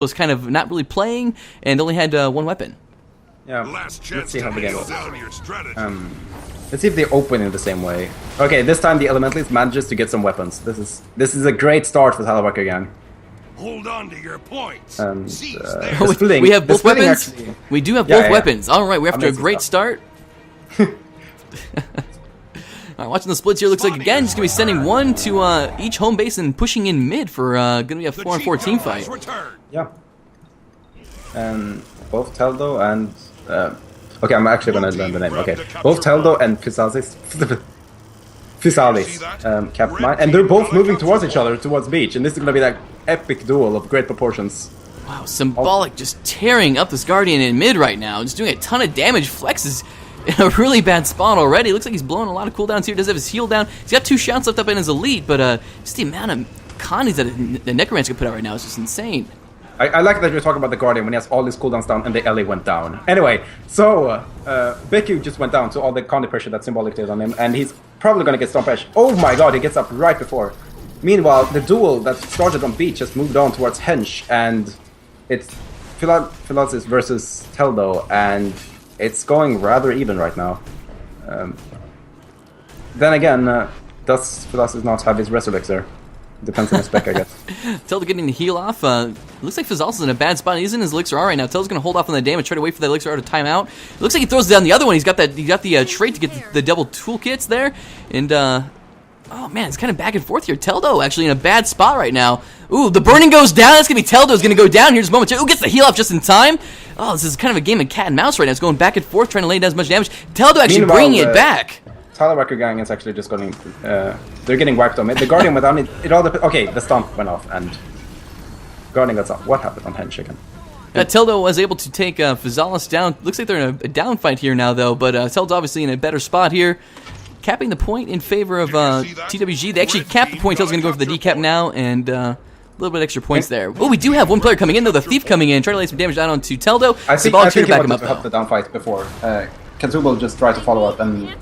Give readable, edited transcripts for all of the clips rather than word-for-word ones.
was kind of not really playing and only had one weapon. Yeah, let's see how the game goes. Let's see if they open in the same way. Okay, this time the Elementalist manages to get some weapons. This is a great start for Tallywacker gang. Hold on to your points. We have both weapons. Actually... We do have both weapons. All right, we're after a great start. All right, watching the splits here, looks like again just gonna be sending one to each home base and pushing in mid for gonna be a 4-on-4 team fight. Yeah. And both Teldo and okay, I'm actually gonna learn the name. Okay, both Teldo and Physalis kept mine, and they're both moving towards each other, towards beach, and this is gonna be that epic duel of great proportions. Wow, Symbolic just tearing up this Guardian in mid right now, just doing a ton of damage. Flex is in a really bad spot already. Looks like he's blowing a lot of cooldowns here. Does have his heal down. He's got 2 shots left up in his elite, but just the amount of condies that the Necromancer can put out right now is just insane. I like that you're talking about the Guardian when he has all his cooldowns down and the LA went down. Anyway, so Beku just went down to all the condi pressure that Symbolic did on him, and he's probably gonna get Stomp Edge. Oh my god, he gets up right before. Meanwhile, the duel that started on beach just moved on towards Hench, and it's Philosis versus Teldo, and it's going rather even right now. Then again, does Philosis not have his Resur Elixir? Depends on his spec, I guess. Teldo getting the heal off. Looks like Phizalis is in a bad spot. He's in his Elixir R right now. Teldo's going to hold off on the damage, try to wait for that Elixir R to time out. Looks like he throws down the other one. He got the trait to get the double toolkits there. And, oh man, it's kind of back and forth here. Teldo actually in a bad spot right now. Ooh, the burning goes down. That's going to be Teldo's going to go down here just momentarily. Ooh, gets the heal off just in time. Oh, this is kind of a game of cat and mouse right now. It's going back and forth, trying to lay down as much damage. Teldo actually bringing it back. Tallywacker gang is actually just going. They're getting wiped on. The Guardian went down. It all depends. Okay, the stomp went off and Guardian got off. What happened on Hen Chicken? Teldo was able to take Physalis down. Looks like they're in a down fight here now, though. But Teldo's obviously in a better spot here, capping the point in favor of TWG. They actually capped the point. Teldo's going to go for the decap now, and a little bit extra points there. Oh, we do have one player coming in though. The Thief coming in, trying to lay some damage down onto Teldo. I think he wanted to help the down fight before. Kazubo just tried to follow up and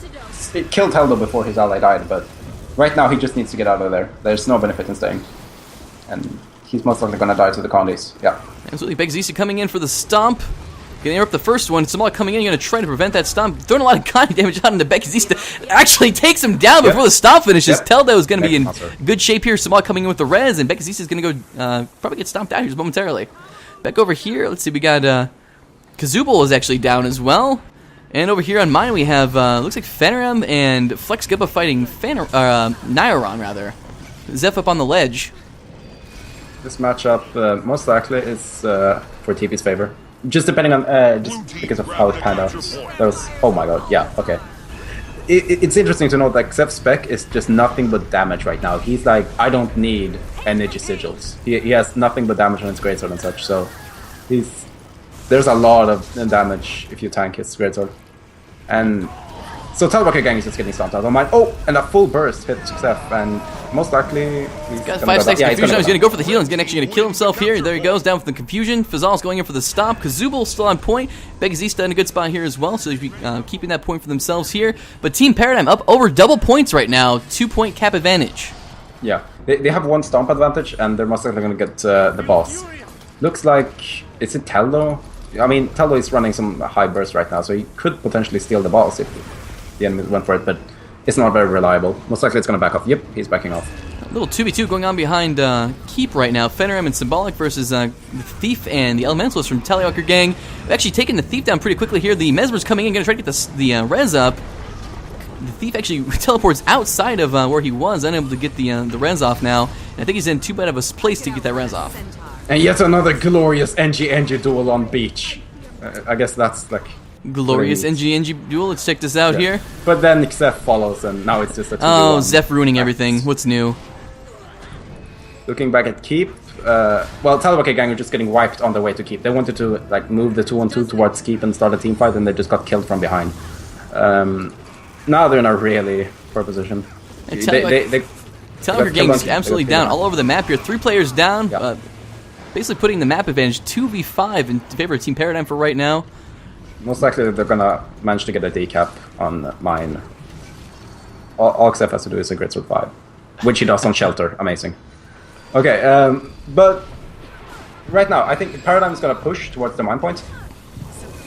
it killed Teldo before his ally died, but right now he just needs to get out of there. There's no benefit in staying. And he's most likely going to die to the Condis. Yeah. Absolutely. Begzisa coming in for the stomp. Gonna interrupt the first one. Symbolic coming in, going to try to prevent that stomp. Throwing a lot of Condi damage out into Begzisa. Actually takes him down before the stomp finishes. Teldo is going to be in good shape here. Symbolic coming in with the res, and Begzisa is going to go probably get stomped out here just momentarily. Back over here, let's see, we got Kazubal is actually down as well. And over here on mine we have, looks like Fenrim and Flex Gubba fighting Nairon, rather. Zeph up on the ledge. This matchup most likely is for TP's favor. Just depending on, just because of how it panned out. That was, oh my god, yeah, okay. It's interesting to note that Zeph's spec is just nothing but damage right now. He's like, I don't need energy sigils. He has nothing but damage on his greatsword and such, so there's a lot of damage if you tank his greatsword. And so Tallywacker gang is just getting stomped out on mine. Oh, and a full burst hit Zeph, and most likely he's got 5 stacks of confusion. He's going to go for the heal. He's actually going to kill himself here. There he goes, down for the confusion. Fazal's going in for the stomp. Kazubal still on point. Begzista in a good spot here as well, so he's keeping that point for themselves here. But Team Paradigm up over double points right now. 2-point cap advantage. Yeah, they have 1 stomp advantage, and they're most likely going to get the boss. Looks like, is it Teldo? I mean, Teldo is running some high burst right now, so he could potentially steal the boss if the enemy went for it, but it's not very reliable. Most likely it's going to back off. Yep, he's backing off. A little 2v2 going on behind Keep right now. Fenrim and Symbolic versus the Thief and the Elementalist from Tallywacker gang. They've actually taken the Thief down pretty quickly here. The Mesmer's coming in, going to try to get the res up. The Thief actually teleports outside of where he was, unable to get the res off now. And I think he's in too bad of a place to get that res off. And yet another glorious NG duel on beach. I guess that's like... Glorious NG duel. Let's check this out here. But then Zeph follows, and now it's just a 2v1. Oh, Zeph ruining everything. What's new? Looking back at Keep, well, Tallywacker gang are just getting wiped on their way to Keep. They wanted to like move the 2-on-2 towards Keep and start a team fight, and they just got killed from behind. Now they're in a really poor position. Tallywacker gang is absolutely down all over the map here. 3 players down. Yeah. Basically putting the map advantage 2v5 in favor of Team Paradigm for right now. Most likely they're gonna manage to get a decap on mine. All Zeph has to do is a greatsword 5, which he does on Shelter. Amazing. Okay, but right now, I think Paradigm is going to push towards the mine point.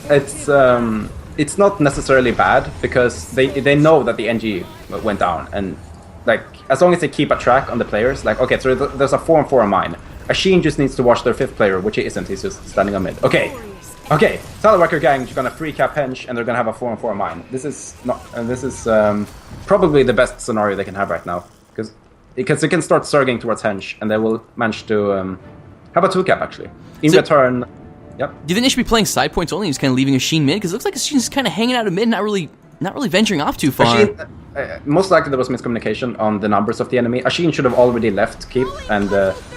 It's not necessarily bad because they know that the NG went down, and like as long as they keep a track on the players, like okay, so there's a 4-on-4 on mine. Ashin just needs to watch their 5th player, which he isn't. He's just standing on mid. Okay, Tallywacker gang is gonna free cap Hench, and they're gonna have a 4-on-4 on mine. This is not, and this is probably the best scenario they can have right now because they can start surging towards Hench, and they will manage to have a 2-cap actually in return. Yep. Do you think they should be playing side points only? Just kind of leaving Ashin mid because it looks like Ashin's kind of hanging out of mid, not really venturing off too far. Ashin, most likely there was miscommunication on the numbers of the enemy. Ashin should have already left Keep and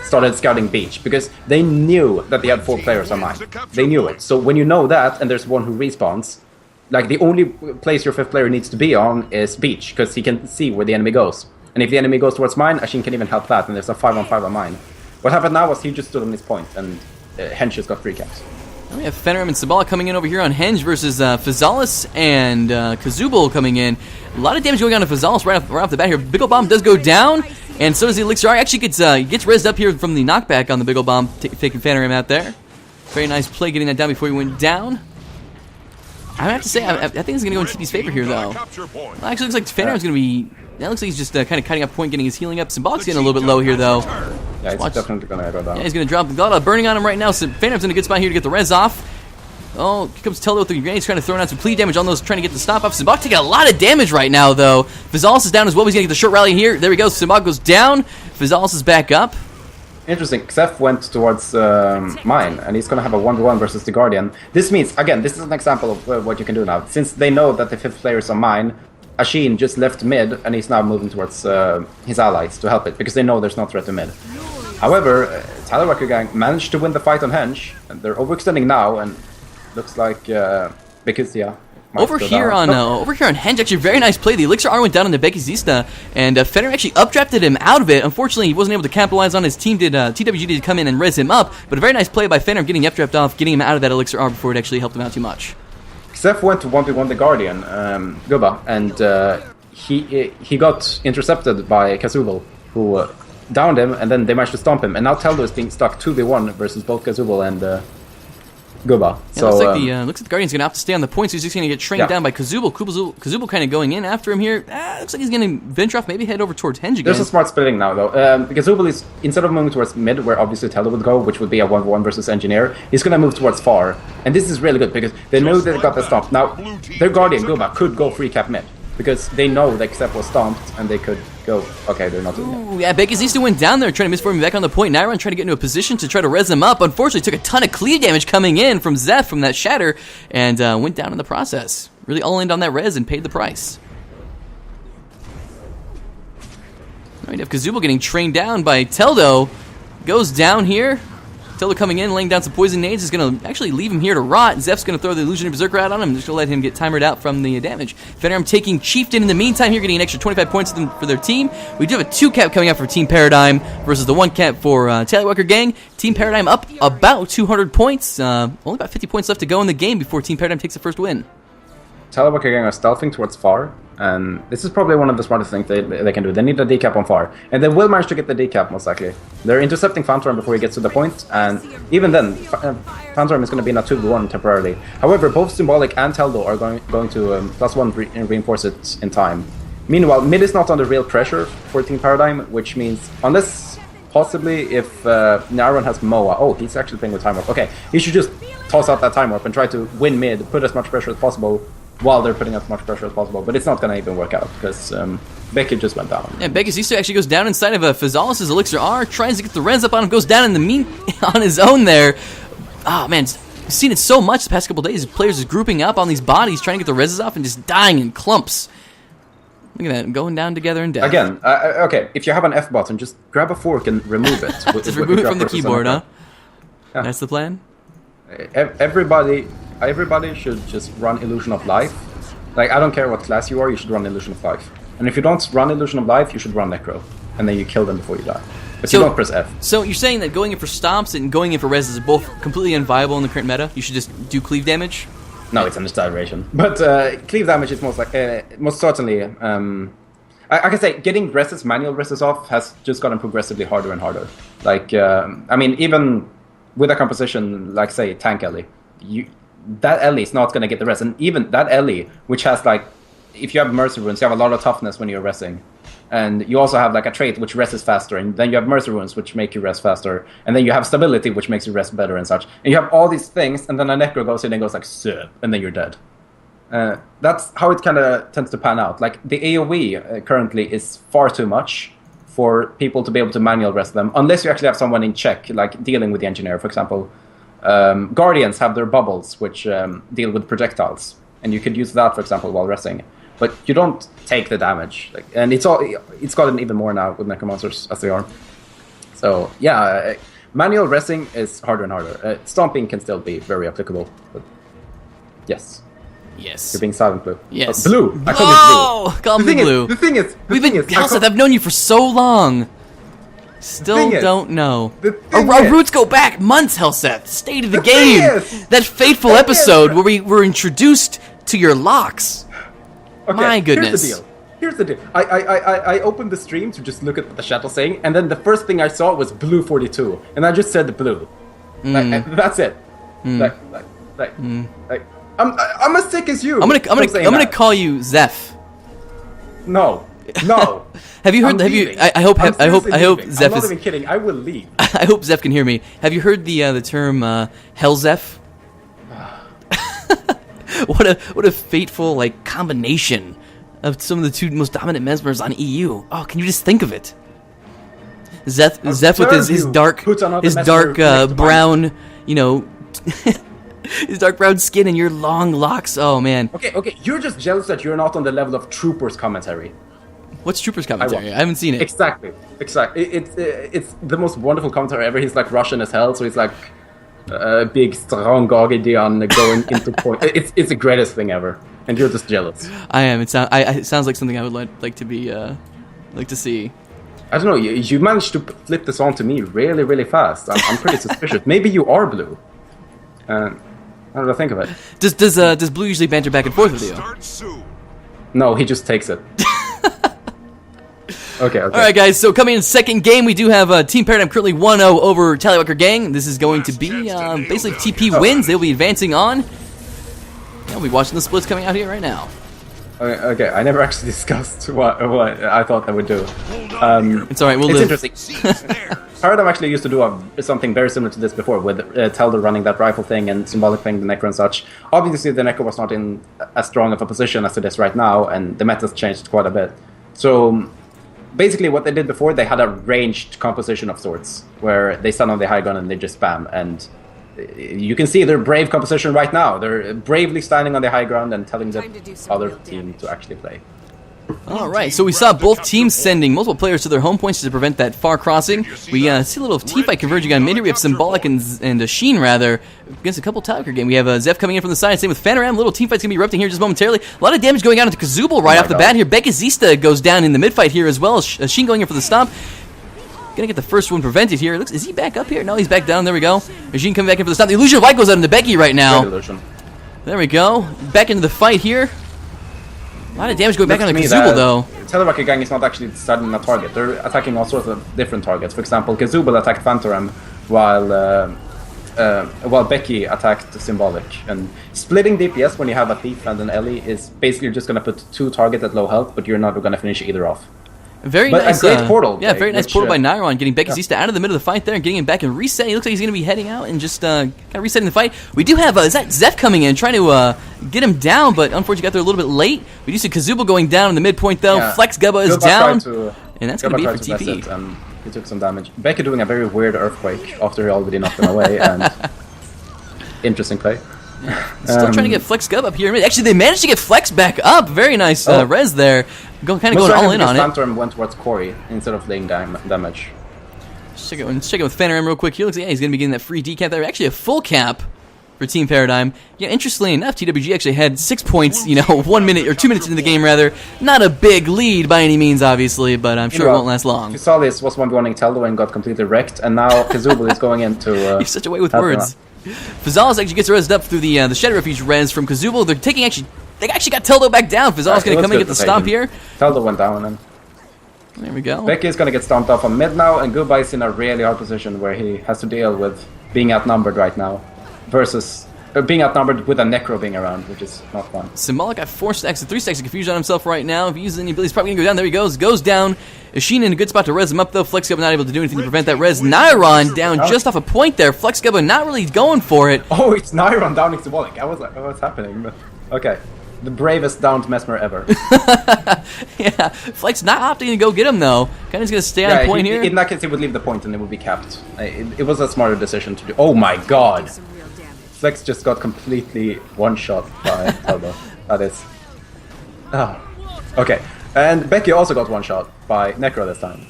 started scouting beach because they knew that they had 4 players on mine. They knew it. So when you know that and there's one who respawns, like the only place your 5th player needs to be on is beach because he can see where the enemy goes. And if the enemy goes towards mine, Ashin can even help that, and there's a 5-on-5 on mine. What happened now was he just stood on his point, and Hench just got 3 caps. We have Fenrir and Sabala coming in over here on Henge versus Fazalis and Kazubal coming in. A lot of damage going on to Fazalis right off the bat here. Big ol' Bomb does go down, and so does the Elixir. Actually gets rezzed up here from the knockback on the Big ol' Bomb, taking Fenrir out there. Very nice play getting that down before he went down. I have to say, I think it's going to go in TP's favor here, though. Well, actually, looks like Fenrir is going to be... That looks like he's just kind of cutting up point, getting his healing up. Symbolic's getting a little bit low here, though. Yeah, he's definitely going to go down. Yeah, he's going to drop the God burning on him right now. So Phantom's in a good spot here to get the res off. Oh, here comes Teldo with the grenades, trying to throw out some pleat damage on those, trying to get the stop off. Symbolic taking a lot of damage right now, though. Vizalis is down as well. He's going to get the short rally here. There we go. Symbolic goes down. Vizalis is back up. Interesting. Xef went towards mine, and he's going to have a 1v1 versus the Guardian. This means, again, this is an example of what you can do now. Since they know that the 5th player is on mine, Ashin just left mid, and he's now moving towards his allies to help it, because they know there's no threat to mid. However, Tallywacker gang managed to win the fight on Henge, and they're overextending now, and looks like, because, yeah... Over here on Henge, actually very nice play. The Elixir R went down on the Becky Zista, and Fenrir actually updrafted him out of it. Unfortunately, he wasn't able to capitalize on his team. TWG did come in and res him up, but a very nice play by Fenrir getting the updraft off, getting him out of that Elixir R before it actually helped him out too much. Xef went to 1v1 the Guardian, Guba, and he got intercepted by Kazubal, who downed him, and then they managed to stomp him. And now Teldo is being stuck 2v1 versus both Kazubal and Guba. Yeah, so, looks like the Guardian's going to have to stay on the point, so he's just going to get trained down by Kazubal. Kazubal kind of going in after him here. Looks like he's going to venture off, maybe head over towards Henge again. There's a smart splitting now, though. Kazubal is, instead of moving towards mid, where obviously Teldo would go, which would be a 1v1 versus Engineer, he's going to move towards far. And this is really good, because they know they got the stomp. Now, their Guardian, Guba, could go free cap mid, because they know that Xef was stomped, and they could go... Okay, they're not doing it. Yeah, Becky Zista went down there trying to misform him back on the point. Nyron trying to get into a position to try to res him up. Unfortunately, took a ton of cleave damage coming in from Zeph from that shatter, and went down in the process. Really all in on that res and paid the price. Now we have Kazubal getting trained down by Teldo. Goes down here. Teldo coming in, laying down some poison nades, is going to actually leave him here to rot. Zeph's going to throw the Illusionary Berserker out on him, just going to let him get timered out from the damage. Fenrir taking Chieftain in the meantime here, getting an extra 25 points for their team. We do have a 2-cap coming out for Team Paradigm versus the 1-cap for Tallywacker gang. Team Paradigm up about 200 points. Only about 50 points left to go in the game before Team Paradigm takes the first win. Tallywacker gang are stealthing towards far, and this is probably one of the smartest things they can do. They need a decap on far, and they will manage to get the decap most likely. They're intercepting Phantom before he gets to the point, and even then, Phantom is going to be in a 2v1 temporarily. However, both Symbolic and Teldo are going to +1 reinforce it in time. Meanwhile, mid is not under real pressure for Team Paradigm, which means, unless possibly if Naron has Moa. Oh, he's actually playing with Time Warp. Okay, he should just toss out that Time Warp and try to win mid, put as much pressure as possible, while they're putting as much pressure as possible. But it's not going to even work out, because Becky just went down. Yeah, Becky Zista actually goes down inside of Fazalis' Elixir R, tries to get the res up on him, goes down in the on his own there. Oh, man, we've seen it so much the past couple days. Players is grouping up on these bodies, trying to get the reses off, and just dying in clumps. Look at that, going down together in death. Again, okay, if you have an F button, just grab a fork and remove it. Just remove it from the keyboard, huh? Yeah. That's the plan? Everybody should just run Illusion of Life. Like, I don't care what class you are, you should run Illusion of Life. And if you don't run Illusion of Life, you should run Necro. And then you kill them before you die. But you don't press F. So you're saying that going in for stomps and going in for res is both completely unviable in the current meta? You should just do cleave damage? No, it's an exaggeration. But cleave damage is most certainly... I can say, getting manual reses off has just gotten progressively harder and harder. Like, I mean, even with a composition like, say, Tank Ellie, that Ellie is not going to get the rest. And even that Ellie, which has, like, if you have Mercy Runes, you have a lot of toughness when you're resting. And you also have, like, a trait which rests faster. And then you have Mercy Runes, which make you rest faster. And then you have Stability, which makes you rest better and such. And you have all these things, and then a Necro goes in and goes like, "Sup," and then you're dead. That's how it kind of tends to pan out. Like, the AoE currently is far too much for people to be able to manual rest them, unless you actually have someone in check, like dealing with the engineer, for example. Guardians have their bubbles, which deal with projectiles, and you could use that, for example, while resting. But you don't take the damage, like, and it's gotten even more now with Necromancers as they are. So yeah, manual resting is harder and harder. Stomping can still be very applicable, but yes. Yes. You're being silent, Blue. Yes. Blue! I call Oh! you Blue. Call me Blue. The thing is... Halseth, I've known you for so long. Still don't know. Our roots go back months, Halseth. State of the game. That fateful episode where we were introduced to your locks. Okay, My goodness. Here's the deal. I opened the stream to just look at what the chat was saying, and then the first thing I saw was Blue 42, and I just said Blue. Like, that's it. Like, I'm as sick as you. I'm gonna call you Zeph. No. Have you heard? I hope Zeph I'm not is. even kidding. I will leave. I hope Zeph can hear me. Have you heard the term Hell Zeph? What a fateful, like, combination of some of the two most dominant mesmers on EU. Oh, can you just think of it? Zeph with his dark brown, you know. His dark brown skin and your long locks. Oh, man. Okay. You're just jealous that you're not on the level of Troopers commentary. What's Troopers commentary? I haven't seen it. Exactly. It's the most wonderful commentary ever. He's like Russian as hell, so he's like a big, strong Gorgidian going into point. It's the greatest thing ever, and you're just jealous. I am. It sounds like something I would like to be like to see. I don't know. You managed to flip this on to me really, really fast. I'm pretty suspicious. Maybe you are Blue. How did I think of it? Does Blue usually banter back and forth with you? No, he just takes it. Okay. All right, guys. So coming in second game, we do have Team Paradigm currently 1-0 over Tallywacker Gang. This is going to be basically TP wins. They'll be advancing on. Yeah, we'll be watching the splits coming out here right now. Okay. I never actually discussed what I thought I would do. It's all right. We'll it's live. Interesting. Paradigm actually used to do something very similar to this before, with Telder running that rifle thing and Symbolic thing, the Necro and such. Obviously, the Necro was not in as strong of a position as it is right now, and the meta's changed quite a bit. So basically what they did before, they had a ranged composition of sorts, where they stand on the high ground and they just spam. And you can see their brave composition right now. They're bravely standing on the high ground and telling the other team to actually play. All right, so we saw both teams sending multiple players to their home points to prevent that far crossing. We see a little team fight converging on mid here. We have Symbolic and Sheen, rather, against a couple Tallywacker game. We have Zeph coming in from the side. Same with Fanaram. Little team fight's going to be erupting here just momentarily. A lot of damage going out into Kazubal right off the bat here. Bekazista goes down in the mid fight here as well. Sheen going in for the stomp. Gonna get the first one prevented here. Is he back up here? No, he's back down. There we go. Sheen coming back in for the stomp. The Illusion of Light goes out into Becky right now. There we go. Back into the fight here. A lot of damage going back on the Kazubal, though. Tallywacker Gang is not actually starting a target. They're attacking all sorts of different targets. For example, Kazubal attacked Phantom while Becky attacked Symbolic. And splitting DPS when you have a Thief and an Ellie is basically just going to put two targets at low health, but you're not going to finish either off. Very nice. A great portal. Yeah, very nice portal by Nairon, getting Bekazista out of the middle of the fight there and getting him back and resetting. He looks like he's going to be heading out and just kind of resetting the fight. We do have Zeph coming in, trying to get him down, but unfortunately got there a little bit late. We do see Kazubal going down in the midpoint, though. Yeah. Flex Gubba is down, and that's going to be for TP. He took some damage. Becky doing a very weird earthquake after he already knocked him away, and interesting play. Still trying to get Flex Gub up here. Actually, they managed to get Flex back up. Very nice res there. Kind of going all in on it. Phantom went towards Corey instead of laying damage. Let's check it with Fanaram real quick here. Looks like he's going to be getting that free decap there. Actually, a full cap for Team Paradigm. Yeah, interestingly enough, TWG actually had 6 points, 1 minute or 2 minutes into the game, rather. Not a big lead by any means, obviously, but I'm sure it won't last long. Fusalis was 1v1ing Teldo and got completely wrecked, and now Kazubal is going into... You're such a way with words. Fusalis actually gets rezzed up through the Shadow Refuge res from Kazubal. They actually got Teldo back down. Fusalis going to come and get the stomp here. Teldo went down, and then... There we go. Becky is going to get stomped off on mid now, and Goodbye is in a really hard position where he has to deal with being outnumbered right now versus being outnumbered with a Necro being around, which is not fun. Symbolic got 4 stacks and 3 stacks of confusion on himself right now. If he uses any ability, he's probably going to go down. There he goes down. Ishina in a good spot to res him up, though. FlexGubba not able to do anything to prevent that res. Nyron down just off a point there. FlexGubba not really going for it. Oh, it's Nyron downing Symbolic. I was like, what's happening? But, okay. The bravest downed Mesmer ever. Yeah, Flex not opting to go get him, though. Kind of going to stay on point here. In that case, he would leave the point and it would be capped. It was a smarter decision to do. Oh my god! Flex just got completely one-shot by Talbo. That is... Oh. Okay. And Becky also got one-shot by Necro this time.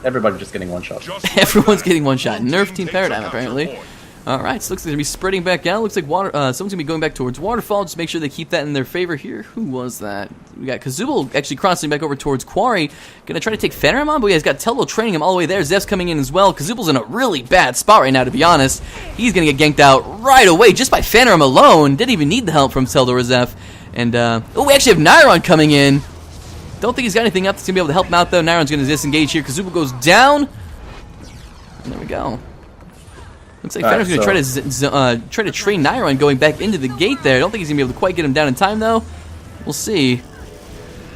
Everybody just getting one-shot. Everyone's getting one-shot. Nerf Team Paradigm, apparently. Alright, so looks like they're going to be spreading back out. Looks like someone's going to be going back towards Waterfall. Just make sure they keep that in their favor here. Who was that? We got Kazubal actually crossing back over towards Quarry. Going to try to take Fenrir on, but he's got Tello training him all the way there. Zef's coming in as well. Kazubal's in a really bad spot right now, to be honest. He's going to get ganked out right away just by Fenrir alone. Didn't even need the help from Teldo or Zef. And, oh, we actually have Nyron coming in. Don't think he's got anything up that's going to be able to help him out, though. Nyron's going to disengage here. Kazubal goes down. And there we go. Looks like Fenrir's going to try to train Nyron going back into the gate there. I don't think he's going to be able to quite get him down in time, though. We'll see.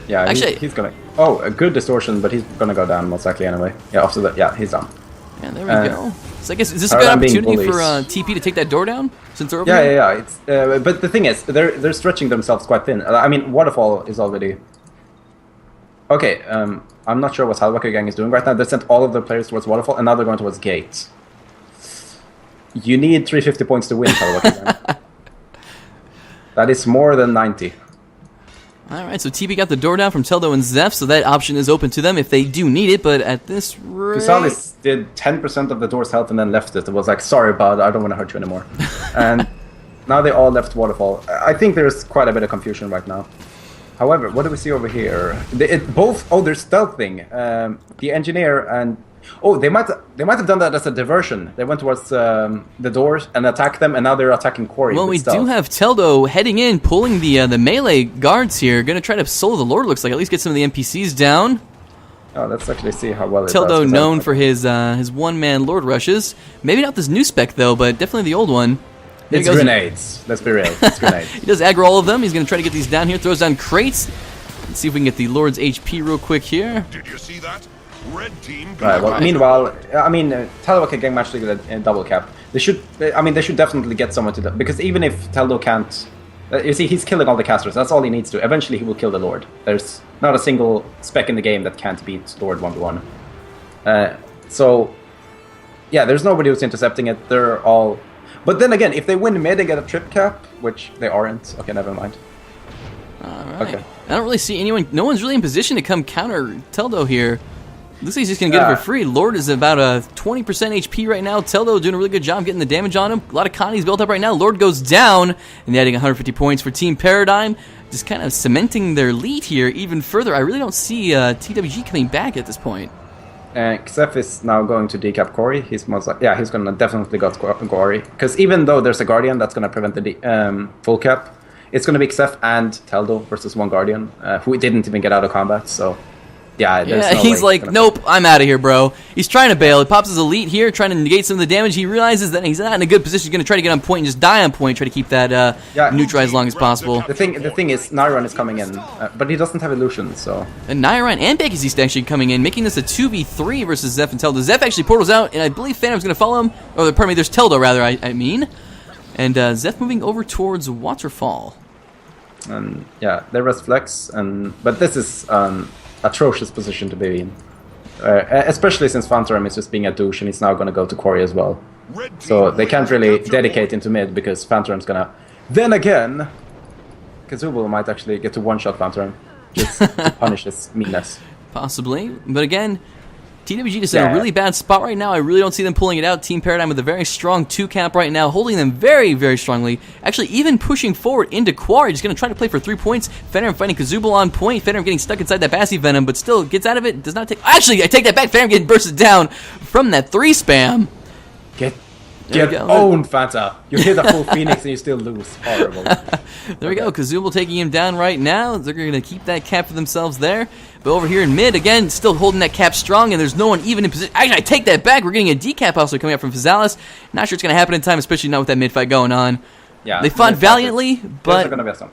Yeah, actually, he's going to... Oh, a good distortion, but he's going to go down most likely anyway. Yeah, after that, yeah, he's down. Yeah, there we go. So I guess, is this a good opportunity for TP to take that door down? Since they're over here? Yeah. It's, but the thing is, they're stretching themselves quite thin. I mean, Waterfall is already... Okay, I'm not sure what Tallywacker gang is doing right now. They sent all of their players towards Waterfall, and now they're going towards Gate. You need 350 points to win, Tallywacker gang. That is more than 90. Alright, so TP got the door down from Teldo and Zef, so that option is open to them if they do need it, but at this rate... Kusalis did 10% of the door's health and then left it. It was like, sorry, bud, I don't want to hurt you anymore. And now they all left Waterfall. I think there's quite a bit of confusion right now. However, what do we see over here? They're stealthing. The engineer and... Oh, they might have done that as a diversion. They went towards the doors and attacked them, and now they're attacking Quarry. Well, we do have Teldo heading in, pulling the melee guards here. Going to try to solo the Lord, looks like. At least get some of the NPCs down. Oh, let's actually see how well it Teldo does. known for his one-man Lord rushes. Maybe not this new spec, though, but definitely the old one. There it's grenades. Let's be real. It's grenades. He does aggro all of them. He's going to try to get these down here. Throws down crates. Let's see if we can get the Lord's HP real quick here. Did you see that? Red team. Right. Well, meanwhile, I mean, Tallywacker gang managed to get a double cap. They should. I mean, they should definitely get someone to that, because even if Teldo can't, you see, he's killing all the casters. That's all he needs to. Eventually, he will kill the Lord. There's not a single spec in the game that can't beat Lord 1v1. So, yeah, there's nobody who's intercepting it. They're all. But then again, if they win mid and get a trip cap, which they aren't, okay, never mind. Alright. Okay. I don't really see anyone. No one's really in position to come counter Teldo here. Looks like he's just going to get it for free. Lord is about a 20% HP right now. Teldo doing a really good job getting the damage on him. A lot of Connie's built up right now. Lord goes down, and adding 150 points for Team Paradigm. Just kind of cementing their lead here even further. I really don't see TWG coming back at this point. Xef is now going to decap Quarry. He's most like, yeah, he's going to definitely go Quarry. Because even though there's a Guardian that's going to prevent the full cap, it's going to be Xef and Teldo versus one Guardian, who didn't even get out of combat, so... Yeah, no he's like, nope, I'm out of here, bro. He's trying to bail. He pops his elite here, trying to negate some of the damage. He realizes that he's not in a good position. He's going to try to get on point and just die on point, try to keep that neutralized as long as possible. The thing is, Nyron is coming in, but he doesn't have illusion, so... And Nyron and Becky actually coming in, making this a 2v3 versus Zef and Teldo. Zef actually portals out, and I believe Phantom's going to follow him. Oh, pardon me, there's Teldo, rather, I mean. And Zef moving over towards Waterfall. And, yeah, there was Flex, but this is... atrocious position to be in, especially since Phantom is just being a douche and he's now going to go to Quarry as well. So they can't really dedicate into mid because Phantom's going to... Then again, Kazubo might actually get to one-shot Phantom just to punish his meanness. Possibly, but again, TWG is in a really bad spot right now. I really don't see them pulling it out. Team Paradigm with a very strong 2-cap right now, holding them very, very strongly. Actually, even pushing forward into Quarry. Just going to try to play for 3 points. Phantom fighting Kazubal on point. Phantom getting stuck inside that Bassy Venom, but still gets out of it. Does not take... Actually, I take that back. Phantom getting bursted down from that 3 spam. Get owned, Fanta. You hit a full Phoenix and you still lose. Horrible. There we go. Kazooble taking him down right now. They're going to keep that cap for themselves there. But over here in mid, again, still holding that cap strong, and there's no one even in position. Actually, I take that back. We're getting a decap also coming up from Fizzalis. Not sure it's going to happen in time, especially not with that mid fight going on. Yeah, they fought valiantly, but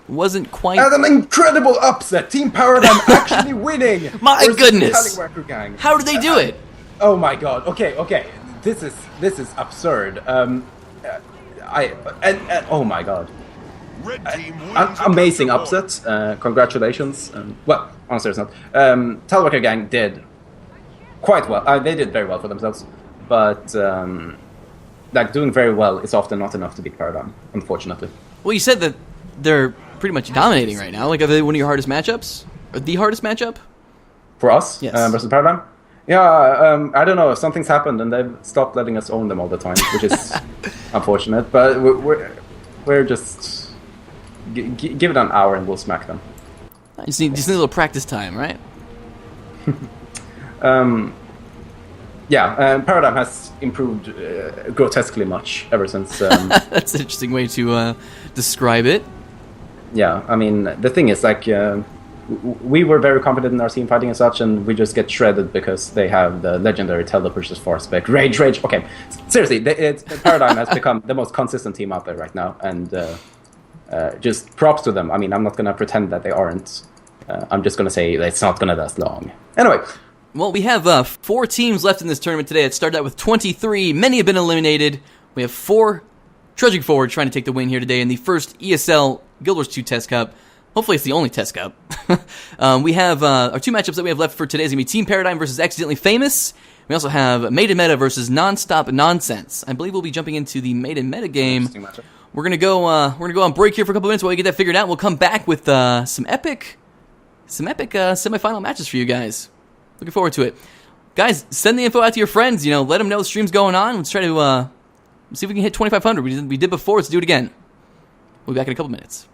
wasn't quite... And an incredible upset! Team Paradigm actually winning! My goodness! Tallywacker gang. How did they do it? Oh my god, okay. This is absurd. Oh my god. Red team wins Amazing at the upset. Congratulations. Well, honestly, it's not. Tallywacker gang did quite well. They did very well for themselves, but like doing very well is often not enough to beat Paradigm, unfortunately. Well, you said that they're pretty much dominating right now. Like, are they one of your hardest matchups? Or the hardest matchup? For us? Yes. Versus Paradigm? Yeah, I don't know. Something's happened and they've stopped letting us own them all the time, which is unfortunate. But we're just... give it an hour and we'll smack them. You just need a little practice time, right? Yeah, Paradigm has improved grotesquely much ever since... That's an interesting way to describe it. Yeah, I mean, the thing is, like, we were very confident in our team fighting and such, and we just get shredded because they have the legendary Telepushes Force Spec. Rage! Okay, seriously, Paradigm has become the most consistent team out there right now, and just props to them. I mean, I'm not going to pretend that they aren't. I'm just going to say that it's not going to last long. Anyway... Well, we have 4 teams left in this tournament today. It started out with 23. Many have been eliminated. We have 4 trudging forward trying to take the win here today in the first ESL Guild Wars 2 Test Cup. Hopefully it's the only Test Cup. We have our 2 matchups that we have left for today is going to be Team Paradigm versus Accidentally Famous. We also have Maiden Meta versus Nonstop Nonsense. I believe we'll be jumping into the Maiden Meta game. We're gonna go on break here for a couple minutes while we get that figured out. We'll come back with some epic semifinal matches for you guys. Looking forward to it. Guys, send the info out to your friends. Let them know the stream's going on. Let's try to see if we can hit 2,500. We did before. Let's do it again. We'll be back in a couple minutes.